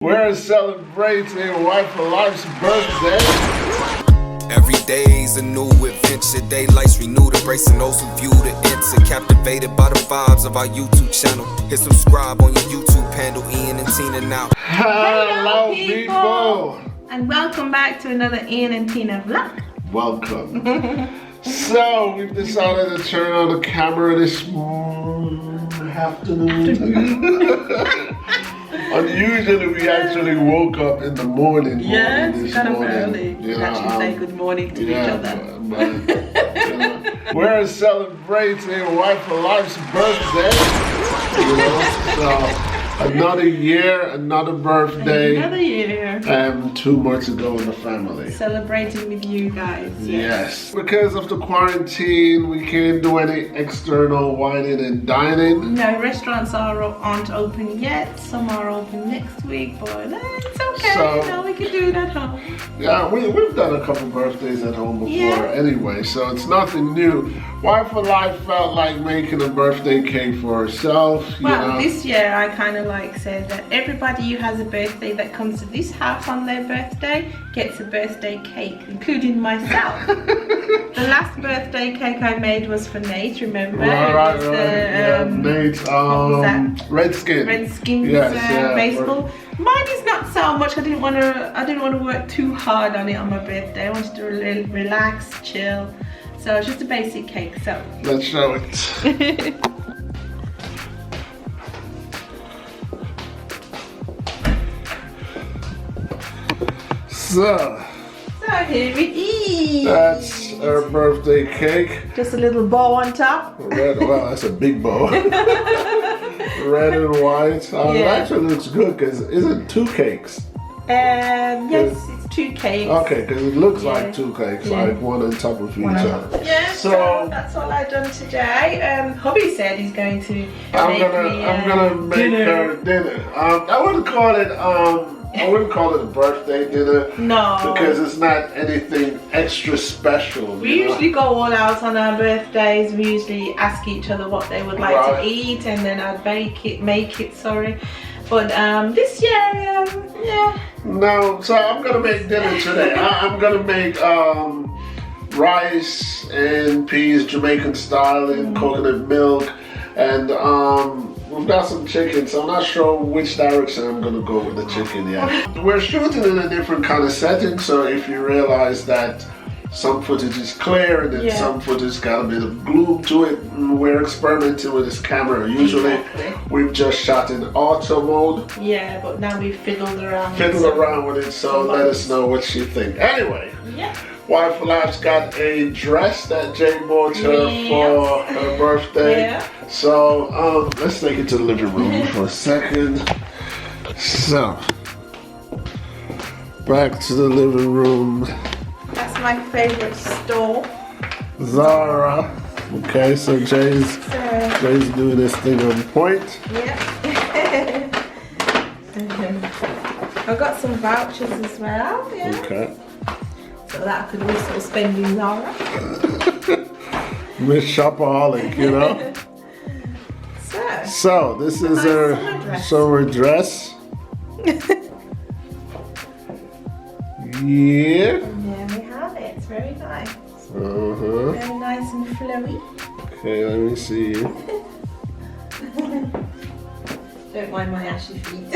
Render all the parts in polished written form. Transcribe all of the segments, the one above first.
We're celebrating Wife for Life's birthday. Every day's a new adventure, daylights renewed, embracing those who view the answer, captivated by the vibes of our YouTube channel. Hit subscribe on your YouTube handle, Ian and Tina now. Hello people! And welcome back to another Ian and Tina vlog. Welcome. So, we've decided to turn on the camera this afternoon. Unusually, we actually woke up in the morning. Yes, this kind of morning. early. We actually say good morning to each other. We're celebrating Wife for Life's birthday. So another year, another birthday. Another year. And 2 months ago in the family. Celebrating with you guys. Yes. Because of the quarantine, we can't do any external whining and dining. No, restaurants aren't open yet. Some are open next week, but it's okay. So, we can do it at home. Yeah, we've done a couple birthdays at home before anyway, so it's nothing new. Wife for Life felt like making a birthday cake for herself. Well, this year I kind of said that everybody who has a birthday that comes to this house on their birthday gets a birthday cake, including myself. The last birthday cake I made was for Nate, remember? Right. Nate's Redskins baseball. Mine is not so much. I didn't want to work too hard on it on my birthday. I wanted to relax, chill. So it's just a basic cake. So let's show it. So here it is. That's our birthday cake. Just a little bow on top. Well, that's a big bow. Red and white. It actually looks good because isn't 2 cakes? Yes, it's 2 cakes. Okay, because it looks like 2 cakes, like one on top of each other. Yeah, so that's all I've done today. Hubby said he's going to I'm gonna make her dinner. I wouldn't call it a birthday dinner. No. Because it's not anything extra special. We usually go all out on our birthdays. We usually ask each other what they would like to eat, and then I'd make it. But this year, No, so I'm gonna make dinner today. I'm gonna make rice and peas, Jamaican style, and coconut milk, and we've got some chicken, so I'm not sure which direction I'm gonna go with the chicken yet. We're shooting in a different kind of setting, so if you realize that some footage is clear and then some footage got a bit of gloom to it, we're experimenting with this camera. Usually we've just shot in auto mode. Yeah, but now we've fiddled around with it, so let us know what you think. Anyway. Wife for Life's got a dress that Jay bought her for her birthday. So let's take it to the living room for a second. So back to the living room. That's my favorite store. Zara. Okay, so Jay's doing this thing on point. I've got some vouchers as well. Okay. So that I could also spend in Zara. Miss Shopaholic, you know. So this is her summer dress. There we have it. It's very nice. Very nice and flowy. Okay, let me see. Don't mind my ashy feet.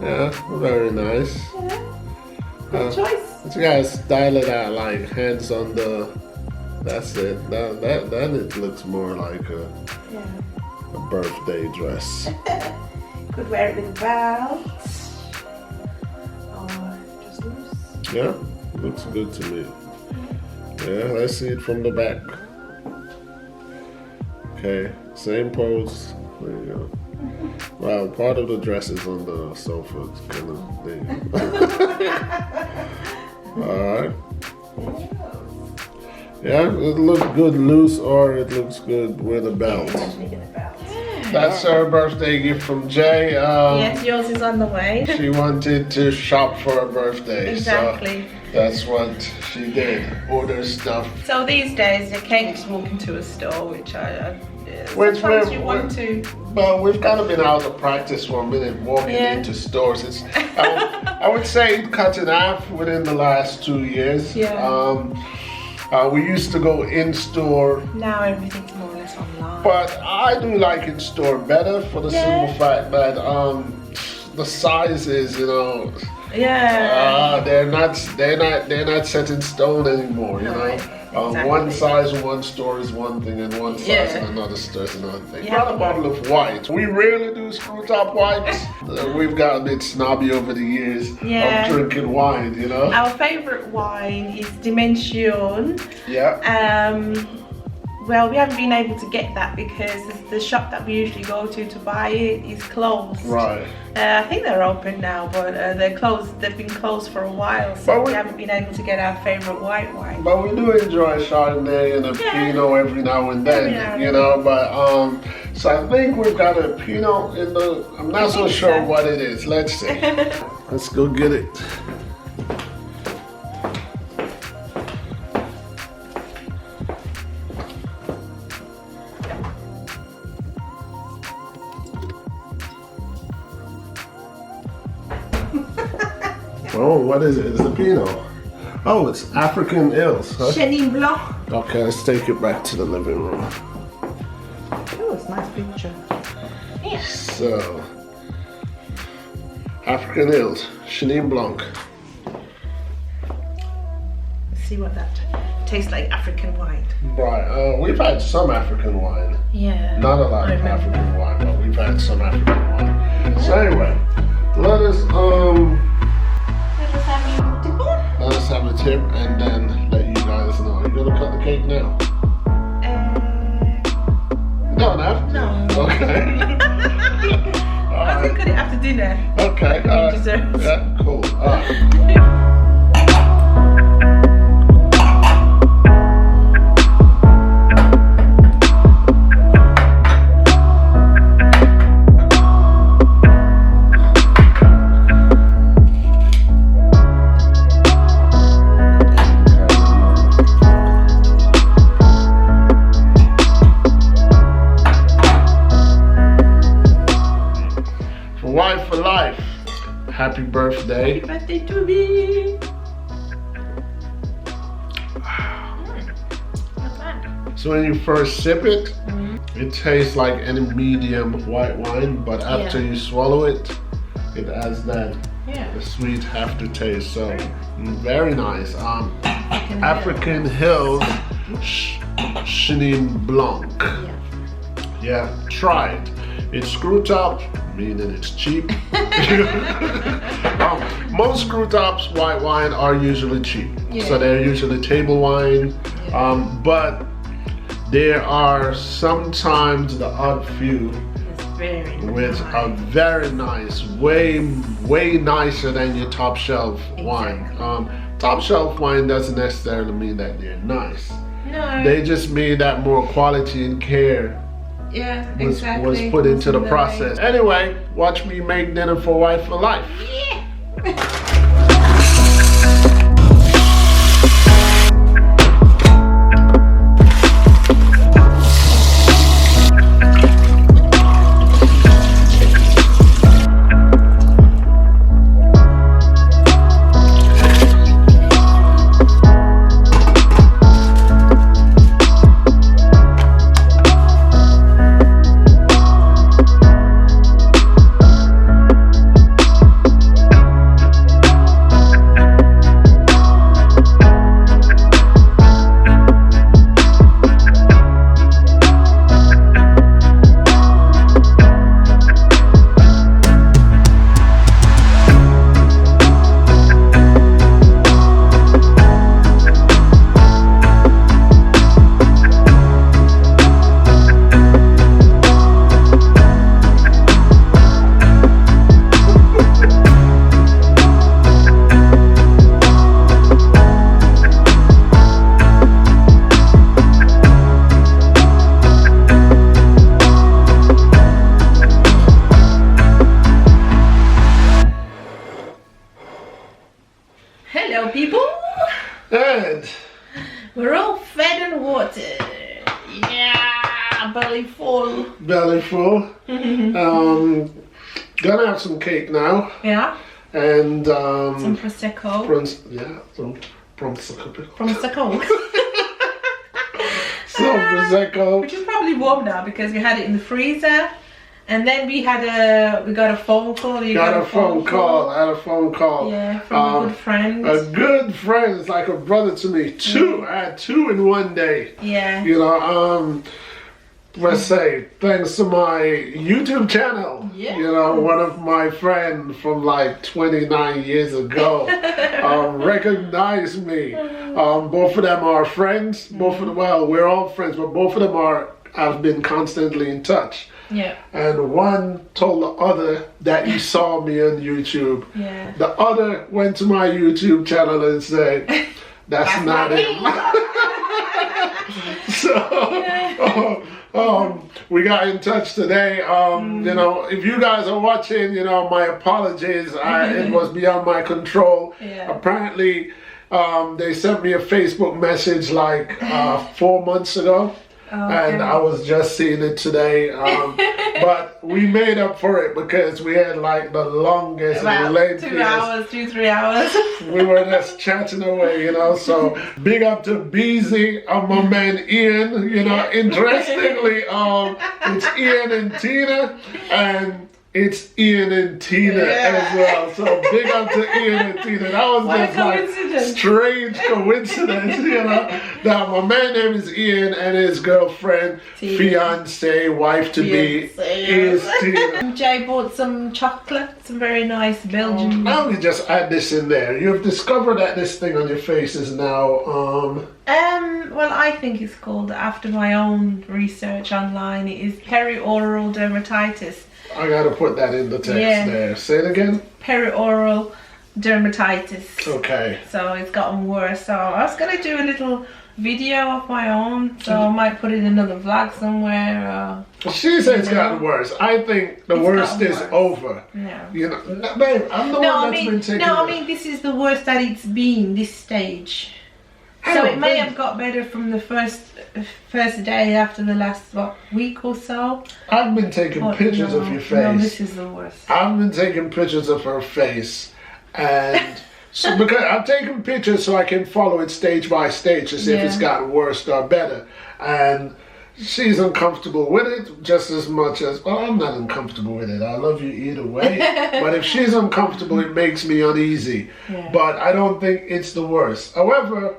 Yeah, very nice. Good choice. You guys style it out like hands on the. That's it. Then it looks more like a birthday dress. Could wear it with a belt. Or just loose. Yeah, looks good to me. Yeah, let's see it from the back. Okay, same pose. There you go. Wow, part of the dress is on the sofa. It's kind of thing. Alright. Yeah, it looks good loose or it looks good with a belt. That's her birthday gift from Jay. Yes, yours is on the way. She wanted to shop for her birthday. Exactly. So that's what she did. Order stuff. So these days, you can't just walk into a store, which sometimes you want to. But we've kind of been out of practice for a minute walking into stores. I would say cut in half within the last 2 years. We used to go in store. Now everything's more or less online. But I do like in store better for the simple fact that the sizes, you know. They're not set in stone anymore, you know. Exactly. One size in one store is one thing, and one size in another store is another thing. Got a bottle of white. We rarely do screw top whites. We've gotten a bit snobby over the years of drinking wine, you know. Our favorite wine is Dimension. Well, we haven't been able to get that because the shop that we usually go to buy it is closed. Right. I think they're open now, but they're closed. They've been closed for a while, so we haven't been able to get our favorite white wine. But we do enjoy a Chardonnay and a Pinot every now and then, you know. But so I think we've got a Pinot in the. I'm not so sure what it is. Let's see. Let's go get it. Oh, what is it? It's a Pinot. Oh, it's African Hills, huh? Chenin Blanc. Okay, let's take it back to the living room. Oh, it's a nice picture. Yeah. So, African Hills, Chenin Blanc. Let's see what that tastes like. African wine. Right. We've had some African wine. Yeah. Not a lot of African wine, but we've had some African wine. So anyway, let us have a tip and then let you guys know. You're gonna cut the cake now? You don't have to. No. Okay. I think cut it after dinner. Okay. Dessert. Yeah, cool. Wine for life. Happy birthday. Happy birthday to me. So when you first sip it, it tastes like any medium white wine, but after you swallow it, it has that sweet aftertaste. So very nice. African Hills Chenin Blanc. Yeah, try it. It's screw top, meaning it's cheap. Most screw tops white wine are usually cheap, so they're usually table wine. But there are sometimes the odd few with a very nice, way nicer than your top shelf wine. Top shelf wine doesn't necessarily mean that they're nice. No. They just mean that more quality and care was put into the process. Anyway, watch me make dinner for Wife for Life. Yeah. belly full. Belly full. Gonna have some cake now. Yeah. And Some prosecco. Some prosecco. Prosecco. Some prosecco. Which is probably warm now because we had it in the freezer. And then we got a phone call. I had a phone call. Yeah, from a good friend. A good friend. It's like a brother to me. Two. I had two in one day. Yeah. You know, let's say, thanks to my YouTube channel. Yeah. You know, one of my friends from like 29 years ago recognized me. Both of them are friends. Both of them, well, we're all friends, but both of them have been constantly in touch. Yeah. And one told the other that he saw me on YouTube. Yeah. The other went to my YouTube channel and said, that's not him. So, we got in touch today. You know, if you guys are watching, you know, my apologies. It was beyond my control. Yeah. Apparently, they sent me a Facebook message like 4 months ago. Okay. And I was just seeing it today. But we made up for it because we had like the longest, About lengthiest. 2 hours. We were just chatting away, you know. So big up to Beezy and my man Ian. You know, interestingly, it's Ian and Tina, and it's Ian and Tina as well. So big up to Ian and Tina. That was What a just like coincidence. strange coincidence, you know. Now my man name is Ian and his girlfriend, Tina. fiance, wife to be is Tina. Jay bought some chocolate, some very nice Belgian. Now we just add this in there. You've discovered that this thing on your face is now Well, I think it's called, after my own research online, it is perioral dermatitis. I gotta put that in the text there. Say it again. Perioral dermatitis. Okay. So it's gotten worse. So I was gonna do a little video of my own. So I might put it in another vlog somewhere. She said it's gotten worse. I think the worst is over. No. You know, babe, I'm the one that's been taking I mean, this is the worst that it's been, this stage. So it may have got better from the first day after the last week or so. I've been taking pictures of your face. No, this is the worst. I've been taking pictures of her face, and so because I'm taking pictures so I can follow it stage by stage to see if it's gotten worse or better. And she's uncomfortable with it just as much as, well, I'm not uncomfortable with it. I love you either way. But if she's uncomfortable, it makes me uneasy. Yeah. But I don't think it's the worst. However,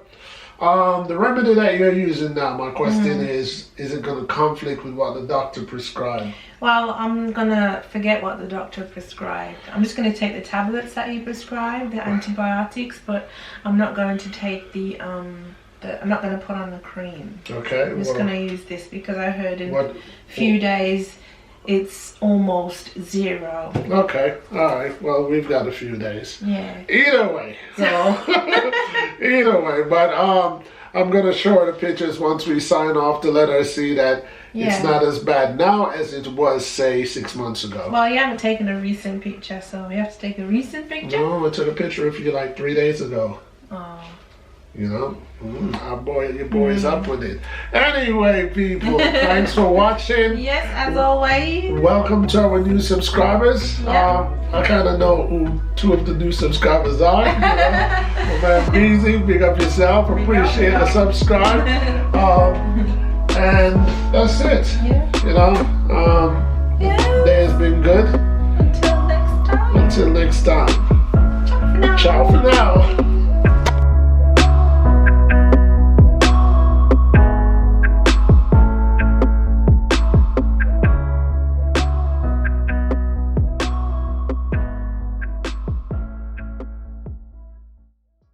the remedy that you're using now, my question is it going to conflict with what the doctor prescribed? Well, I'm going to forget what the doctor prescribed. I'm just going to take the tablets that he prescribed, the antibiotics, but I'm not going to take I'm not going to put on the cream. Okay. I'm just going to use this because I heard in What- a few days it's almost 0. Okay, alright, well, we've got a few days. Yeah. Either way. Either way, but I'm going to show her the pictures once we sign off to let her see that it's not as bad now as it was, say, 6 months ago. Well, you haven't taken a recent picture, so we have to take a recent picture. No, I took a picture of you like 3 days ago. Oh. You know, your boy's up with it. Anyway, people, thanks for watching. Yes, as always. Welcome to our new subscribers. Yeah. I kind of know who 2 of the new subscribers are. You know? My man Beezy, big up yourself. Appreciate the subscribe. And that's it. Yeah. You know, Yeah. day has been good. Until next time. Until next time.